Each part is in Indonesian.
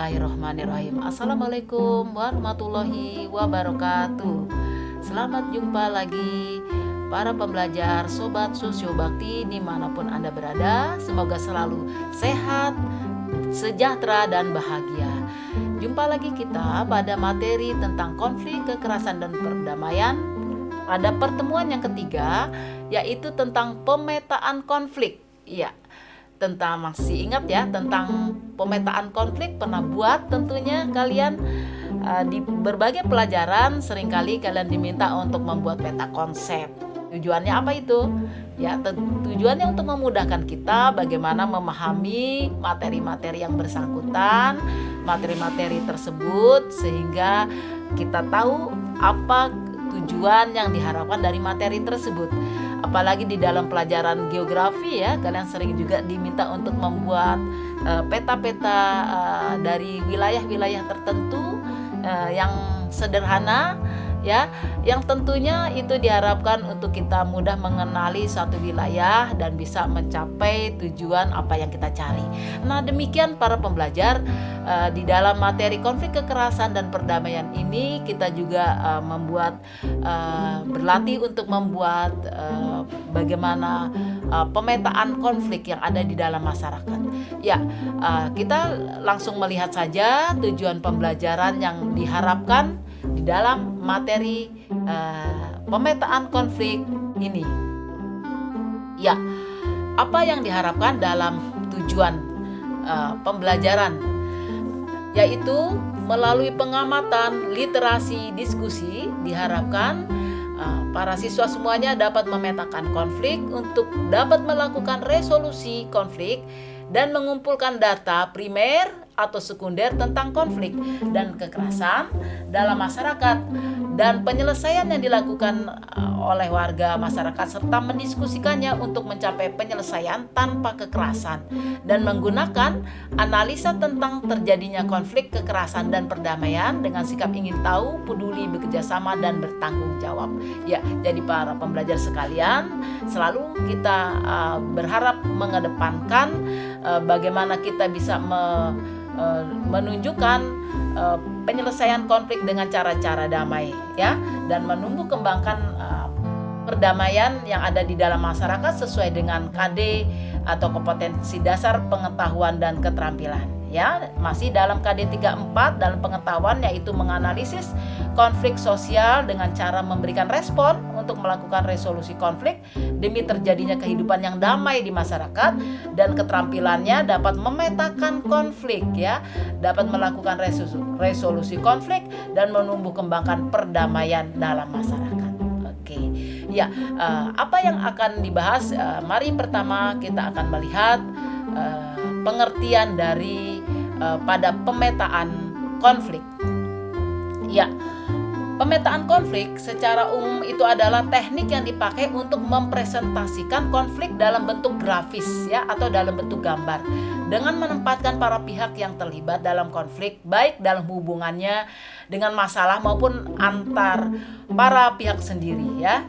Bismillahirrahmanirrahim. Assalamualaikum warahmatullahi wabarakatuh. Selamat jumpa lagi para pembelajar Sobat Sosio Bakti dimanapun Anda berada. Semoga selalu sehat, sejahtera, dan bahagia. Jumpa lagi kita pada materi tentang konflik, kekerasan, dan perdamaian pada pertemuan yang ketiga, yaitu tentang pemetaan konflik. Iya, masih ingat ya tentang pemetaan konflik, pernah buat tentunya kalian di berbagai pelajaran. Seringkali kalian diminta untuk membuat peta konsep. Tujuannya apa itu? Ya, tujuannya untuk memudahkan kita bagaimana memahami materi-materi yang bersangkutan, materi-materi tersebut, sehingga kita tahu apa tujuan yang diharapkan dari materi tersebut. Apalagi di dalam pelajaran geografi ya, kalian sering juga diminta untuk membuat peta-peta dari wilayah-wilayah tertentu yang sederhana ya, yang tentunya itu diharapkan untuk kita mudah mengenali suatu wilayah dan bisa mencapai tujuan apa yang kita cari. Nah, demikian para pembelajar, di dalam materi konflik, kekerasan, dan perdamaian ini kita juga berlatih untuk membuat bagaimana pemetaan konflik yang ada di dalam masyarakat. Ya, kita langsung melihat saja tujuan pembelajaran yang diharapkan di dalam materi pemetaan konflik ini. Ya, apa yang diharapkan dalam tujuan pembelajaran, yaitu melalui pengamatan, literasi, diskusi, diharapkan para siswa semuanya dapat memetakan konflik untuk dapat melakukan resolusi konflik dan mengumpulkan data primer atau sekunder tentang konflik dan kekerasan dalam masyarakat dan penyelesaian yang dilakukan oleh warga masyarakat, serta mendiskusikannya untuk mencapai penyelesaian tanpa kekerasan dan menggunakan analisa tentang terjadinya konflik, kekerasan, dan perdamaian dengan sikap ingin tahu, peduli, bekerjasama, dan bertanggung jawab. Ya, jadi para pembelajar sekalian, selalu kita berharap mengedepankan bagaimana kita bisa menunjukkan penyelesaian konflik dengan cara-cara damai ya, dan menumbuh kembangkan perdamaian yang ada di dalam masyarakat sesuai dengan KD atau kompetensi dasar pengetahuan dan keterampilan ya. Masih dalam KD 34 dalam pengetahuan, yaitu menganalisis konflik sosial dengan cara memberikan respon untuk melakukan resolusi konflik demi terjadinya kehidupan yang damai di masyarakat, dan keterampilannya dapat memetakan konflik ya, dapat melakukan resolusi konflik dan menumbuh kembangkan perdamaian dalam masyarakat. Oke. Ya, apa yang akan dibahas? Mari pertama kita akan melihat pengertian dari pada pemetaan konflik. Ya, pemetaan konflik secara umum itu adalah teknik yang dipakai untuk mempresentasikan konflik dalam bentuk grafis ya, atau dalam bentuk gambar, dengan menempatkan para pihak yang terlibat dalam konflik, baik dalam hubungannya dengan masalah maupun antar para pihak sendiri ya.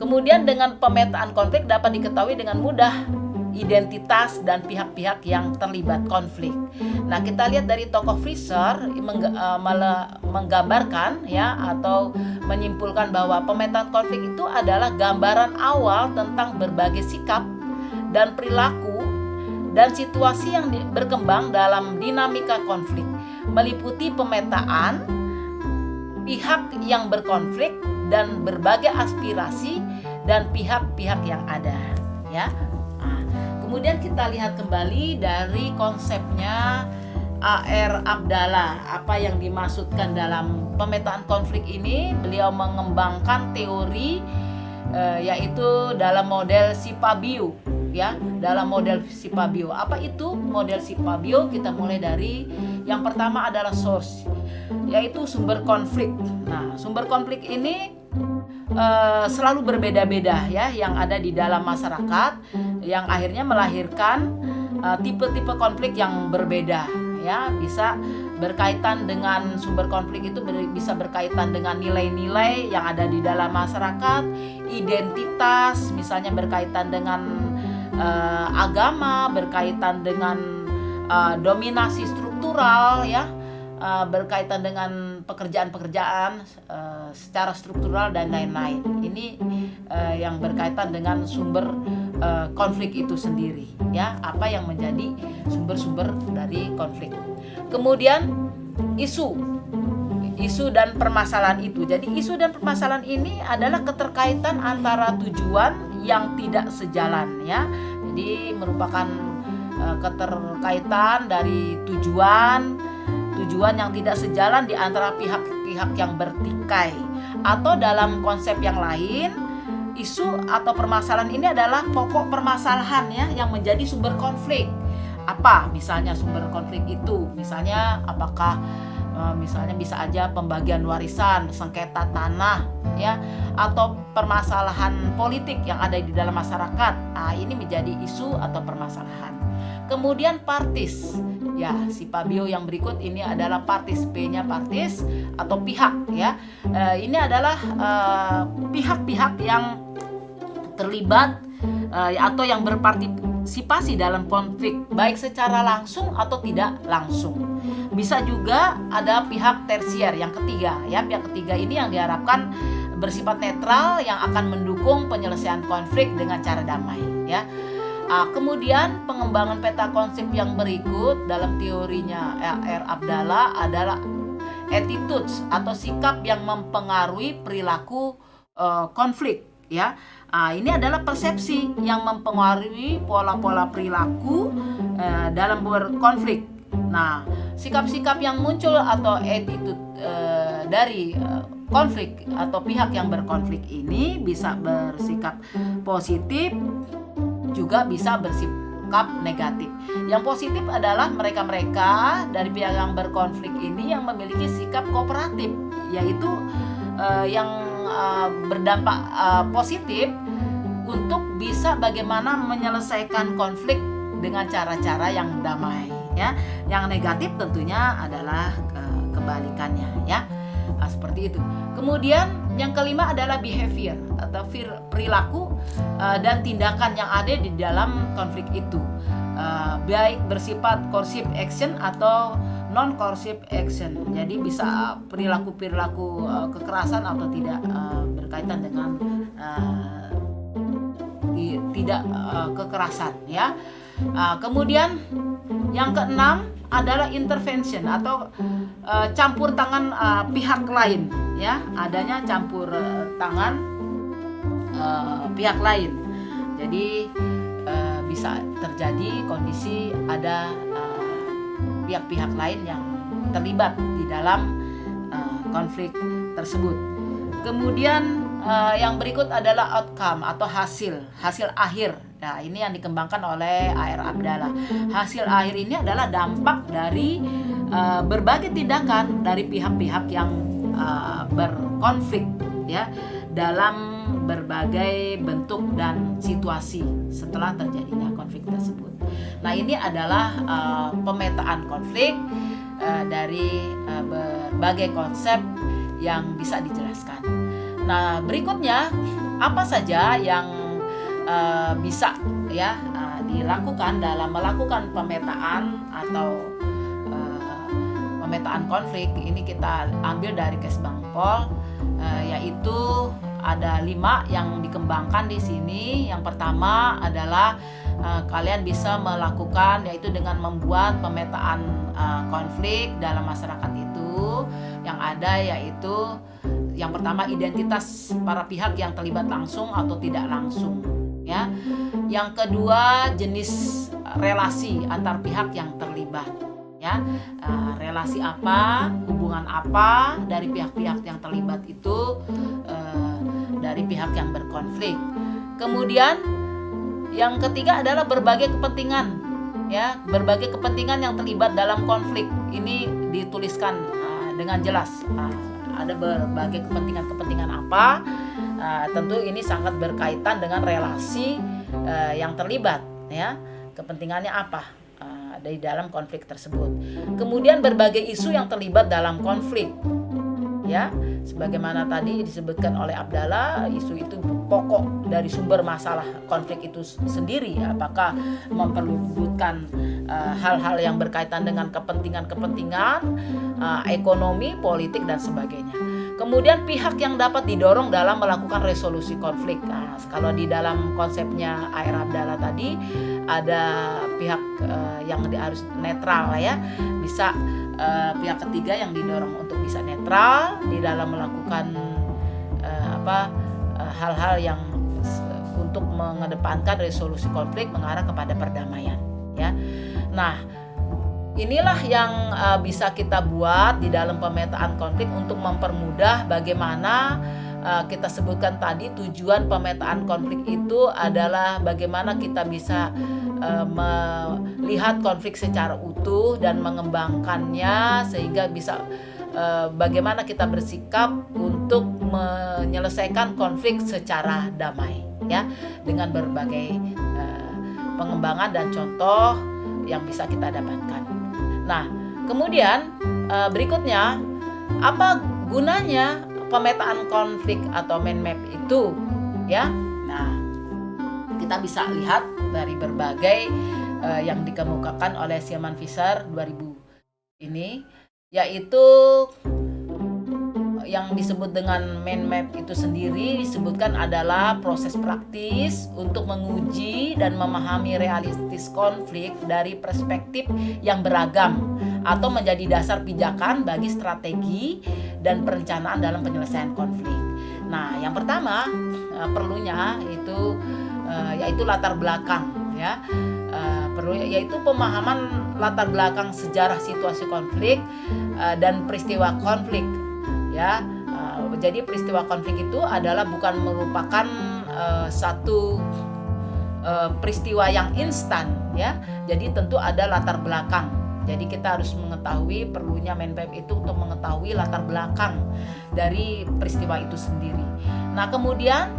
Kemudian dengan pemetaan konflik dapat diketahui dengan mudah identitas dan pihak-pihak yang terlibat konflik. Nah, kita lihat dari tokoh Fisher menggambarkan ya, atau menyimpulkan bahwa pemetaan konflik itu adalah gambaran awal tentang berbagai sikap dan perilaku dan situasi yang berkembang dalam dinamika konflik, meliputi pemetaan pihak yang berkonflik dan berbagai aspirasi dan pihak-pihak yang ada ya. Kemudian kita lihat kembali dari konsepnya A.R. Abdallah. Apa yang dimaksudkan dalam pemetaan konflik ini? Beliau mengembangkan teori yaitu dalam model Sipabio ya, dalam model Sipabio. Apa itu model Sipabio? Kita mulai dari yang pertama adalah source, yaitu sumber konflik. Nah, sumber konflik ini selalu berbeda-beda ya, yang ada di dalam masyarakat, yang akhirnya melahirkan tipe-tipe konflik yang berbeda ya. Bisa berkaitan dengan sumber konflik itu, bisa berkaitan dengan nilai-nilai yang ada di dalam masyarakat, identitas, misalnya berkaitan dengan agama, berkaitan dengan dominasi struktural ya, berkaitan dengan pekerjaan-pekerjaan secara struktural dan lain-lain. Ini yang berkaitan dengan sumber konflik itu sendiri ya, apa yang menjadi sumber-sumber dari konflik. Kemudian isu dan permasalahan itu. Jadi isu dan permasalahan ini adalah keterkaitan antara tujuan yang tidak sejalan ya. Jadi merupakan keterkaitan dari tujuan yang tidak sejalan di antara pihak-pihak yang bertikai. Atau dalam konsep yang lain, isu atau permasalahan ini adalah pokok permasalahan ya, yang menjadi sumber konflik. Apa misalnya sumber konflik itu? Misalnya apakah misalnya bisa aja pembagian warisan, sengketa tanah ya, atau permasalahan politik yang ada di dalam masyarakat. Ini menjadi isu atau permasalahan. Kemudian partis. Ya, si Fabio yang berikut ini adalah partis, P-nya partis atau pihak ya. Ini adalah pihak-pihak yang terlibat atau yang berpartisipasi dalam konflik, baik secara langsung atau tidak langsung. Bisa juga ada pihak tersier yang ketiga ya. Pihak ketiga ini yang diharapkan bersifat netral yang akan mendukung penyelesaian konflik dengan cara damai ya. Kemudian pengembangan peta konsep yang berikut dalam teorinya R. Abdallah adalah attitudes atau sikap yang mempengaruhi perilaku konflik ya. Ini adalah persepsi yang mempengaruhi pola-pola perilaku dalam berkonflik. Nah, sikap-sikap yang muncul atau attitude dari konflik atau pihak yang berkonflik ini bisa bersikap positif, juga bisa bersikap negatif. Yang positif adalah mereka-mereka dari pihak yang berkonflik ini yang memiliki sikap kooperatif, yaitu yang berdampak positif untuk bisa bagaimana menyelesaikan konflik dengan cara-cara yang damai ya. Yang negatif tentunya adalah kebalikannya ya. Seperti itu. Kemudian yang kelima adalah behavior atau perilaku dan tindakan yang ada di dalam konflik itu, baik bersifat coercive action atau non coercive action. Jadi bisa perilaku kekerasan atau tidak berkaitan dengan tidak kekerasan ya. Kemudian yang keenam adalah intervention atau campur tangan pihak lain ya, adanya campur tangan pihak lain. Jadi bisa terjadi kondisi ada pihak-pihak lain yang terlibat di dalam konflik tersebut. Kemudian yang berikut adalah outcome atau hasil akhir. Nah, ini yang dikembangkan oleh A.R. Abdallah. Hasil akhir ini adalah dampak dari berbagai tindakan dari pihak-pihak yang berkonflik ya, dalam berbagai bentuk dan situasi setelah terjadinya konflik tersebut. Nah, ini adalah pemetaan konflik dari berbagai konsep yang bisa dijelaskan. Nah, berikutnya apa saja yang bisa ya dilakukan dalam melakukan pemetaan atau pemetaan konflik. Ini kita ambil dari Kesbangpol, yaitu ada 5 yang dikembangkan di sini. Yang pertama adalah kalian bisa melakukan yaitu dengan membuat pemetaan konflik dalam masyarakat itu. Yang ada yaitu yang pertama identitas para pihak yang terlibat langsung atau tidak langsung ya. Yang kedua jenis relasi antar pihak yang terlibat ya. Relasi apa, hubungan apa dari pihak-pihak yang terlibat itu dari pihak yang berkonflik. Kemudian yang ketiga adalah berbagai kepentingan ya, berbagai kepentingan yang terlibat dalam konflik. Ini dituliskan dengan jelas. Ada berbagai kepentingan apa. Tentu ini sangat berkaitan dengan relasi yang terlibat ya. Kepentingannya apa dari dalam konflik tersebut. Kemudian berbagai isu yang terlibat dalam konflik ya. Sebagaimana tadi disebutkan oleh Abdallah, isu itu pokok dari sumber masalah konflik itu sendiri. Apakah memperlukan hal-hal yang berkaitan dengan kepentingan-kepentingan ekonomi, politik dan sebagainya. Kemudian pihak yang dapat didorong dalam melakukan resolusi konflik. Nah, kalau di dalam konsepnya Air Abdallah tadi ada pihak yang harus netral lah ya, bisa pihak ketiga yang didorong untuk bisa netral di dalam melakukan hal-hal yang untuk mengedepankan resolusi konflik mengarah kepada perdamaian ya. Nah, inilah yang bisa kita buat di dalam pemetaan konflik untuk mempermudah bagaimana kita sebutkan tadi tujuan pemetaan konflik itu adalah bagaimana kita bisa melihat konflik secara utuh dan mengembangkannya sehingga bisa bagaimana kita bersikap untuk menyelesaikan konflik secara damai ya, dengan berbagai pengembangan dan contoh yang bisa kita dapatkan. Nah, kemudian berikutnya, apa gunanya pemetaan konflik atau mind map itu ya? Nah, kita bisa lihat dari berbagai yang dikemukakan oleh Simon Fisher 2000 ini, yaitu yang disebut dengan mind map itu sendiri disebutkan adalah proses praktis untuk menguji dan memahami realistis konflik dari perspektif yang beragam atau menjadi dasar pijakan bagi strategi dan perencanaan dalam penyelesaian konflik. Nah, yang pertama perlunya itu yaitu latar belakang ya, yaitu pemahaman latar belakang sejarah situasi konflik dan peristiwa konflik. Ya, jadi peristiwa konflik itu adalah bukan merupakan satu peristiwa yang instan ya. Jadi tentu ada latar belakang. Jadi kita harus mengetahui, perlunya mind map itu untuk mengetahui latar belakang dari peristiwa itu sendiri. Nah, kemudian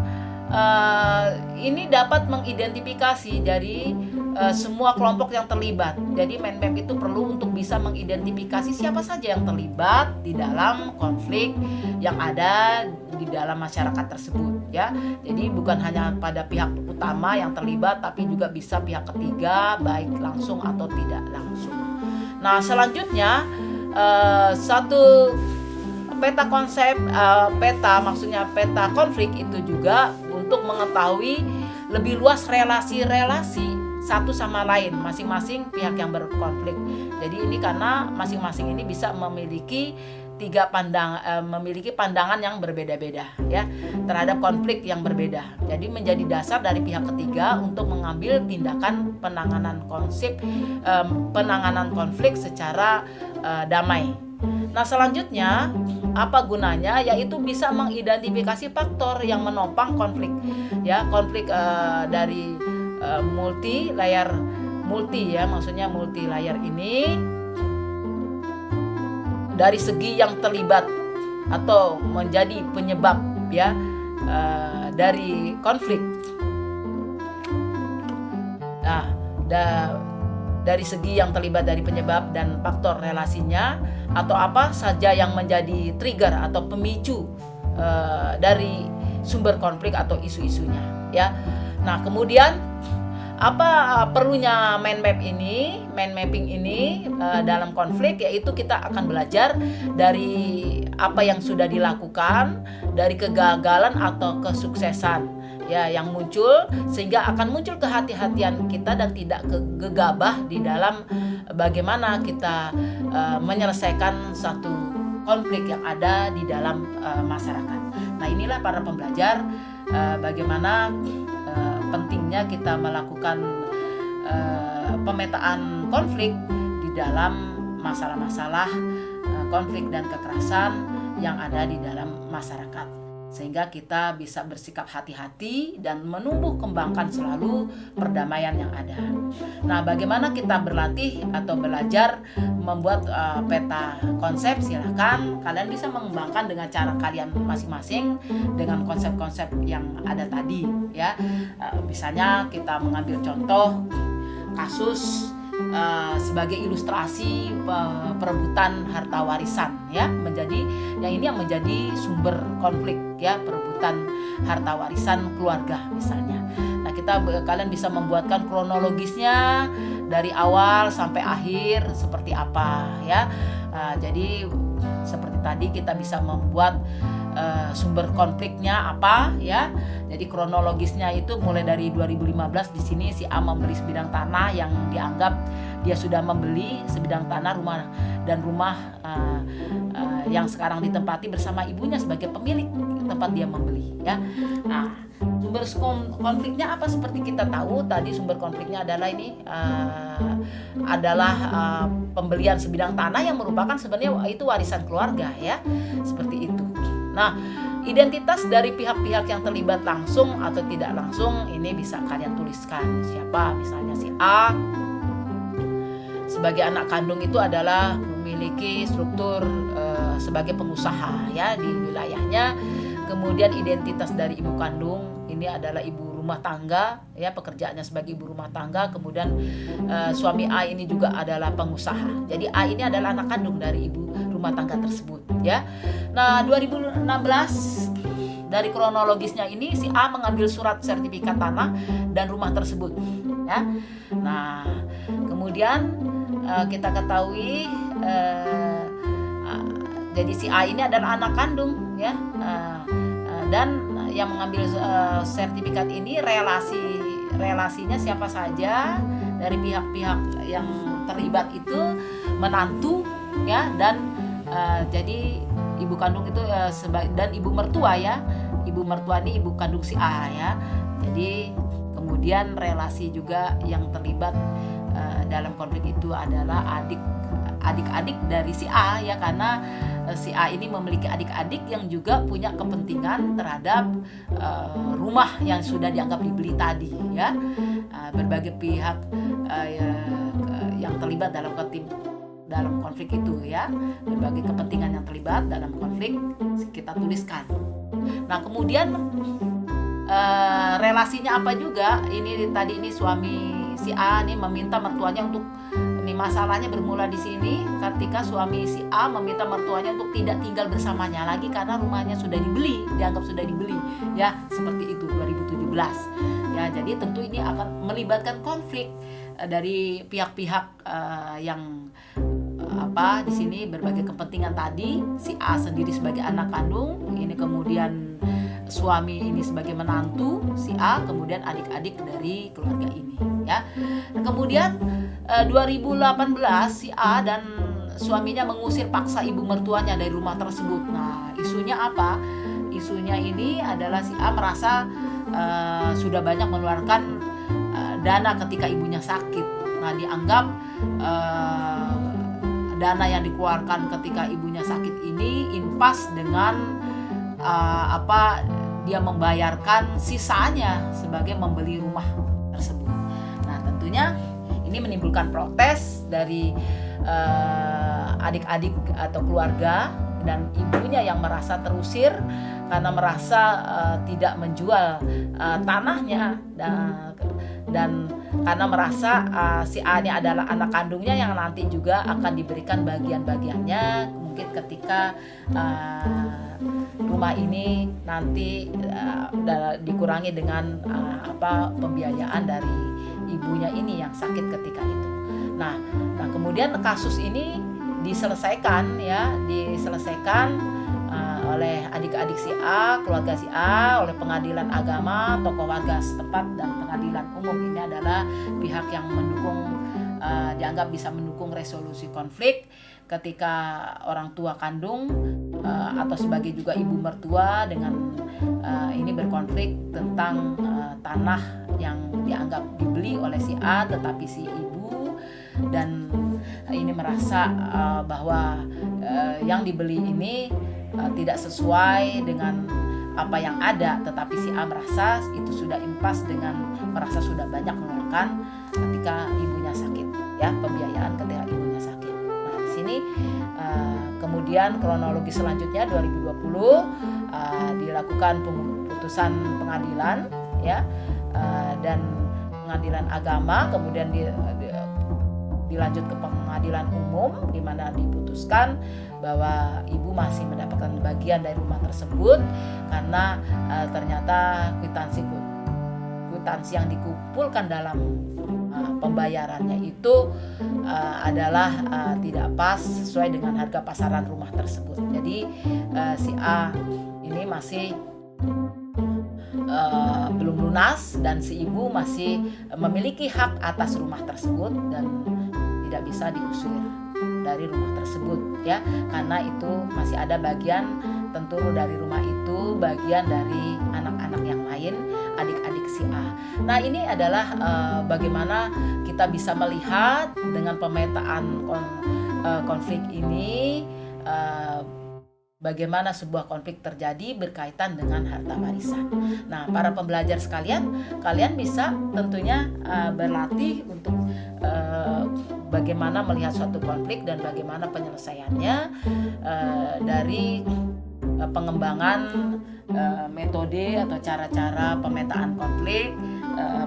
ini dapat mengidentifikasi dari semua kelompok yang terlibat. Jadi mind map itu perlu untuk bisa mengidentifikasi siapa saja yang terlibat di dalam konflik yang ada di dalam masyarakat tersebut ya. Jadi bukan hanya pada pihak utama yang terlibat, tapi juga bisa pihak ketiga baik langsung atau tidak langsung. Nah, selanjutnya satu peta konsep, maksudnya peta konflik itu juga untuk mengetahui lebih luas relasi-relasi satu sama lain masing-masing pihak yang berkonflik. Jadi ini karena masing-masing ini bisa memiliki memiliki pandangan yang berbeda-beda ya terhadap konflik yang berbeda. Jadi menjadi dasar dari pihak ketiga untuk mengambil tindakan penanganan konflik secara damai. Nah, selanjutnya apa gunanya? Yaitu bisa mengidentifikasi faktor yang menopang konflik ya, konflik dari multi ya, maksudnya multi layer ini dari segi yang terlibat atau menjadi penyebab ya dari konflik. Nah, dari segi yang terlibat dari penyebab dan faktor relasinya atau apa saja yang menjadi trigger atau pemicu dari sumber konflik atau isu-isunya ya. Nah, kemudian apa perlunya mind mapping ini dalam konflik, yaitu kita akan belajar dari apa yang sudah dilakukan, dari kegagalan atau kesuksesan ya yang muncul, sehingga akan muncul kehati-hatian kita dan tidak gegabah di dalam bagaimana kita menyelesaikan satu konflik yang ada di dalam masyarakat. Nah, inilah para pembelajar bagaimana pentingnya kita melakukan pemetaan konflik di dalam masalah-masalah konflik dan kekerasan yang ada di dalam masyarakat, sehingga kita bisa bersikap hati-hati dan menumbuh kembangkan selalu perdamaian yang ada. Nah, bagaimana kita berlatih atau belajar membuat peta konsep? Silahkan kalian bisa mengembangkan dengan cara kalian masing-masing dengan konsep-konsep yang ada tadi ya. Misalnya kita mengambil contoh kasus sebagai ilustrasi perebutan harta warisan ya, yang menjadi sumber konflik ya, perebutan harta warisan keluarga misalnya. Nah, Nah, kalian bisa membuatkan kronologisnya dari awal sampai akhir seperti apa ya. Jadi seperti tadi kita bisa membuat sumber konfliknya apa ya. Jadi kronologisnya itu mulai dari 2015 di sini si A membeli sebidang tanah yang dianggap dia sudah membeli sebidang tanah rumah yang sekarang ditempati bersama ibunya sebagai pemilik tempat dia membeli ya. Nah, sumber konfliknya apa? Seperti kita tahu tadi sumber konfliknya adalah pembelian sebidang tanah yang merupakan sebenarnya itu warisan keluarga ya, seperti itu. Nah, identitas dari pihak-pihak yang terlibat langsung atau tidak langsung ini bisa kalian tuliskan. Siapa? Misalnya si A sebagai anak kandung itu adalah memiliki struktur sebagai pengusaha ya di wilayahnya. Kemudian identitas dari ibu kandung ini adalah ibu rumah tangga ya, pekerjaannya sebagai ibu rumah tangga. Kemudian suami A ini juga adalah pengusaha. Jadi A ini adalah anak kandung dari ibu rumah tangga tersebut ya. Nah, 2016 dari kronologisnya ini si A mengambil surat sertifikat tanah dan rumah tersebut ya. Nah, kemudian kita ketahui jadi si A ini adalah anak kandung ya, dan yang mengambil sertifikat ini relasinya siapa saja dari pihak-pihak yang terlibat itu menantu ya, dan jadi ibu kandung itu dan ibu mertua ya. Ibu mertua ini ibu kandung si A ya. Jadi kemudian relasi juga yang terlibat dalam konflik itu adalah adik-adik dari si A ya, karena si A ini memiliki adik-adik yang juga punya kepentingan terhadap rumah yang sudah dianggap dibeli tadi ya. Berbagai pihak yang terlibat dalam konflik itu ya, berbagai kepentingan yang terlibat dalam konflik kita tuliskan. Nah, kemudian relasinya apa juga? Ini tadi ini suami si A nih meminta mertuanya untuk, ini masalahnya bermula di sini ketika suami si A meminta mertuanya untuk tidak tinggal bersamanya lagi karena rumahnya sudah dibeli, dianggap sudah dibeli ya, seperti itu 2017 ya. Jadi tentu ini akan melibatkan konflik dari pihak-pihak yang di sini berbagai kepentingan tadi. Si A sendiri sebagai anak kandung, ini kemudian suami ini sebagai menantu si A, kemudian adik-adik dari keluarga ini ya. Nah, kemudian 2018 si A dan suaminya mengusir paksa ibu mertuanya dari rumah tersebut. Nah, isunya apa? Isunya ini adalah si A merasa sudah banyak mengeluarkan dana ketika ibunya sakit. Nah, dianggap dana yang dikeluarkan ketika ibunya sakit ini impas dengan dia membayarkan sisanya sebagai membeli rumah tersebut. Nah, tentunya ini menimbulkan protes dari adik-adik atau keluarga dan ibunya yang merasa terusir karena merasa tidak menjual tanahnya, dan karena merasa si A ini adalah anak kandungnya yang nanti juga akan diberikan bagian-bagiannya mungkin ketika rumah ini nanti dikurangi dengan pembiayaan dari ibunya ini yang sakit ketika itu. Nah kemudian kasus ini diselesaikan oleh adik-adik si A, keluarga si A, oleh pengadilan agama, tokoh warga setempat, dan pengadilan umum. Ini adalah pihak yang mendukung, dianggap bisa mendukung resolusi konflik ketika orang tua kandung atau sebagai juga ibu mertua dengan ini berkonflik tentang tanah yang dianggap dibeli oleh si A, tetapi si ibu dan ini merasa bahwa yang dibeli ini tidak sesuai dengan apa yang ada, tetapi si A merasa itu sudah impas dengan merasa sudah banyak mengeluarkan ketika ibunya sakit ya, pembiayaan ketika ibunya sakit. Nah, di sini kemudian kronologi selanjutnya 2020 dilakukan putusan pengadilan ya, dan pengadilan agama, kemudian dilanjut ke pengadilan umum di mana diputuskan bahwa ibu masih mendapatkan bagian dari rumah tersebut karena ternyata kwitansi kwitansi yang dikumpulkan dalam pembayarannya itu adalah tidak pas sesuai dengan harga pasaran rumah tersebut. Jadi si A ini masih belum lunas dan si ibu masih memiliki hak atas rumah tersebut dan tidak bisa diusir dari rumah tersebut, ya, karena itu masih ada bagian tentu dari rumah itu, bagian dari anak-anak yang lain, adik-adik si A. Nah, ini adalah bagaimana kita bisa melihat dengan pemetaan konflik ini, bagaimana sebuah konflik terjadi berkaitan dengan harta warisan. Nah, para pembelajar sekalian, kalian bisa tentunya berlatih untuk bagaimana melihat suatu konflik dan bagaimana penyelesaiannya dari pengembangan metode atau cara-cara pemetaan konflik.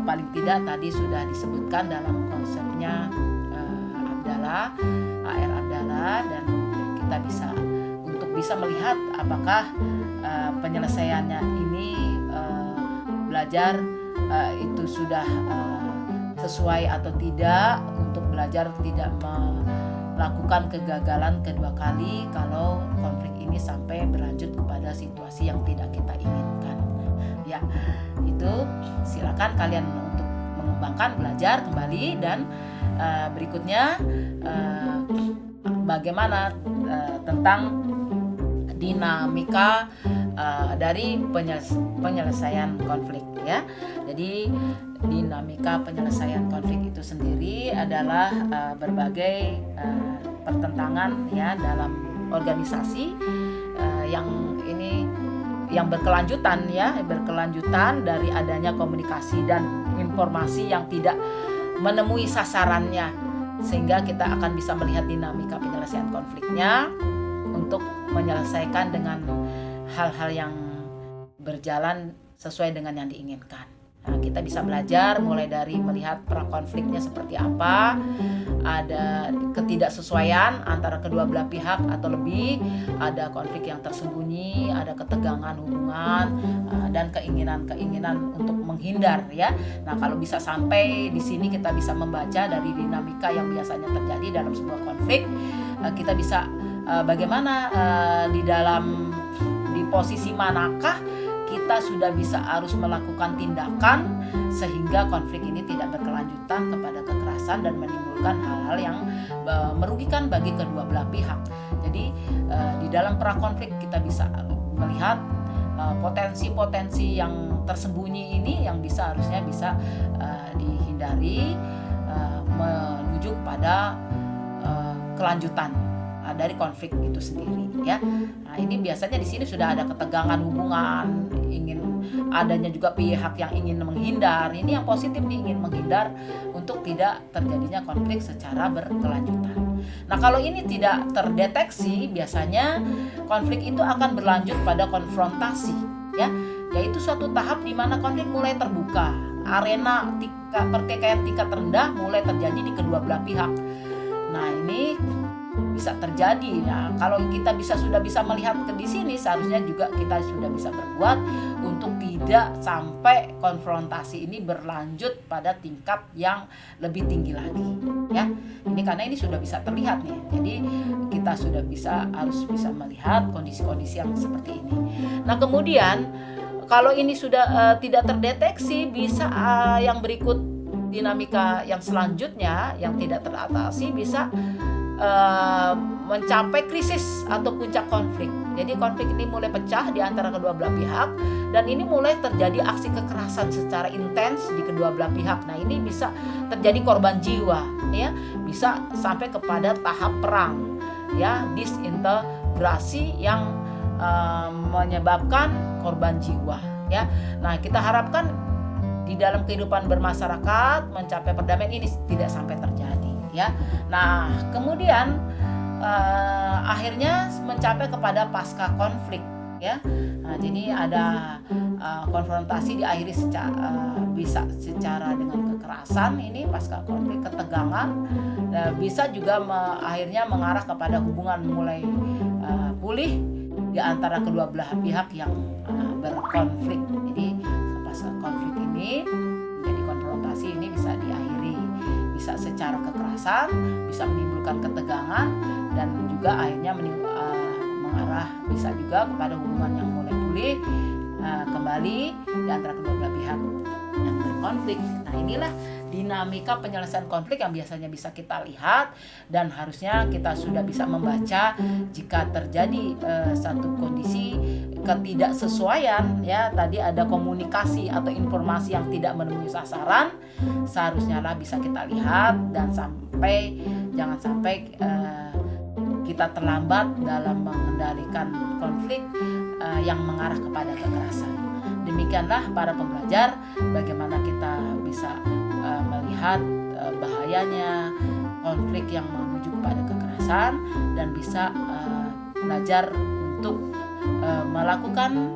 Paling tidak tadi sudah disebutkan dalam konsepnya Abdallah, A.R. Abdallah, dan kita bisa melihat apakah penyelesaiannya ini belajar itu sudah sesuai atau tidak, untuk belajar tidak melakukan kegagalan kedua kali kalau konflik ini sampai berlanjut kepada situasi yang tidak kita inginkan. Ya, itu silakan kalian untuk mengembangkan, belajar kembali, dan berikutnya bagaimana tentang dinamika dari penyelesaian konflik, ya. Jadi dinamika penyelesaian konflik itu sendiri adalah berbagai pertentangan, ya, dalam organisasi yang berkelanjutan, ya, berkelanjutan dari adanya komunikasi dan informasi yang tidak menemui sasarannya, sehingga kita akan bisa melihat dinamika penyelesaian konfliknya untuk menyelesaikan dengan hal-hal yang berjalan sesuai dengan yang diinginkan. Nah, kita bisa belajar mulai dari melihat prakonfliknya seperti apa, ada ketidaksesuaian antara kedua belah pihak atau lebih, ada konflik yang tersembunyi, ada ketegangan hubungan, dan keinginan-keinginan untuk menghindar, ya. Nah, kalau bisa sampai di sini kita bisa membaca dari dinamika yang biasanya terjadi dalam sebuah konflik, kita bisa bagaimana di posisi manakah kita sudah bisa harus melakukan tindakan sehingga konflik ini tidak berkelanjutan kepada kekerasan dan menimbulkan hal-hal yang merugikan bagi kedua belah pihak. Jadi di dalam prakonflik kita bisa melihat potensi-potensi yang tersembunyi ini yang harusnya bisa dihindari menuju kepada kelanjutan dari konflik itu sendiri, ya. Nah, ini biasanya di sini sudah ada ketegangan hubungan, ingin adanya juga pihak yang ingin menghindar. Ini yang positif nih, ingin menghindar untuk tidak terjadinya konflik secara berkelanjutan. Nah, kalau ini tidak terdeteksi, biasanya konflik itu akan berlanjut pada konfrontasi, ya, yaitu suatu tahap di mana konflik mulai terbuka, arena pertikaian tingkat rendah mulai terjadi di kedua belah pihak. Nah, ini bisa terjadi. Nah, kalau kita sudah bisa melihat di sini, seharusnya juga kita sudah bisa berbuat untuk tidak sampai konfrontasi ini berlanjut pada tingkat yang lebih tinggi lagi, ya. Ini karena ini sudah bisa terlihat nih. Jadi kita sudah harus bisa melihat kondisi-kondisi yang seperti ini. Nah, kemudian kalau ini sudah tidak terdeteksi, bisa yang berikut dinamika yang selanjutnya yang tidak teratasi bisa mencapai krisis atau puncak konflik. Jadi konflik ini mulai pecah di antara kedua belah pihak dan ini mulai terjadi aksi kekerasan secara intens di kedua belah pihak. Nah, ini bisa terjadi korban jiwa, ya, bisa sampai kepada tahap perang, ya, disintegrasi yang menyebabkan korban jiwa, ya. Nah, kita harapkan di dalam kehidupan bermasyarakat mencapai perdamaian ini tidak sampai terjadi, ya. Nah, kemudian akhirnya mencapai kepada pasca konflik, ya. Nah, jadi ada konfrontasi diakhiri bisa secara dengan kekerasan, ini pasca konflik, ketegangan, bisa juga akhirnya mengarah kepada hubungan mulai pulih di antara kedua belah pihak yang berkonflik. Jadi pasca konflik ini bisa secara kekerasan, bisa menimbulkan ketegangan, dan juga akhirnya mengarah bisa juga kepada hubungan yang mulai pulih kembali di antara kedua belah pihak yang berkonflik. Nah, inilah dinamika penyelesaian konflik yang biasanya bisa kita lihat, dan harusnya kita sudah bisa membaca jika terjadi satu kondisi ketidaksesuaian, ya, tadi ada komunikasi atau informasi yang tidak menemui sasaran, seharusnya lah bisa kita lihat, dan jangan sampai kita terlambat dalam mengendalikan konflik yang mengarah kepada kekerasan. Demikianlah para pembelajar, bagaimana kita bisa melihat bahayanya konflik yang menuju kepada kekerasan, dan bisa belajar untuk melakukan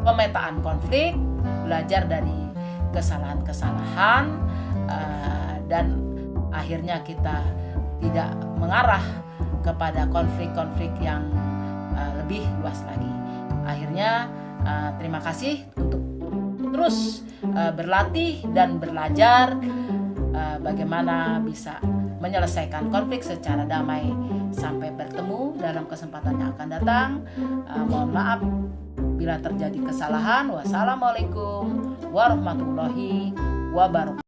pemetaan konflik, belajar dari kesalahan-kesalahan, dan akhirnya kita tidak mengarah kepada konflik-konflik yang lebih luas lagi. Akhirnya terima kasih untuk terus berlatih dan belajar bagaimana bisa menyelesaikan konflik secara damai. Sampai bertemu dalam kesempatan yang akan datang. Mohon maaf bila terjadi kesalahan. Wassalamualaikum warahmatullahi wabarakatuh.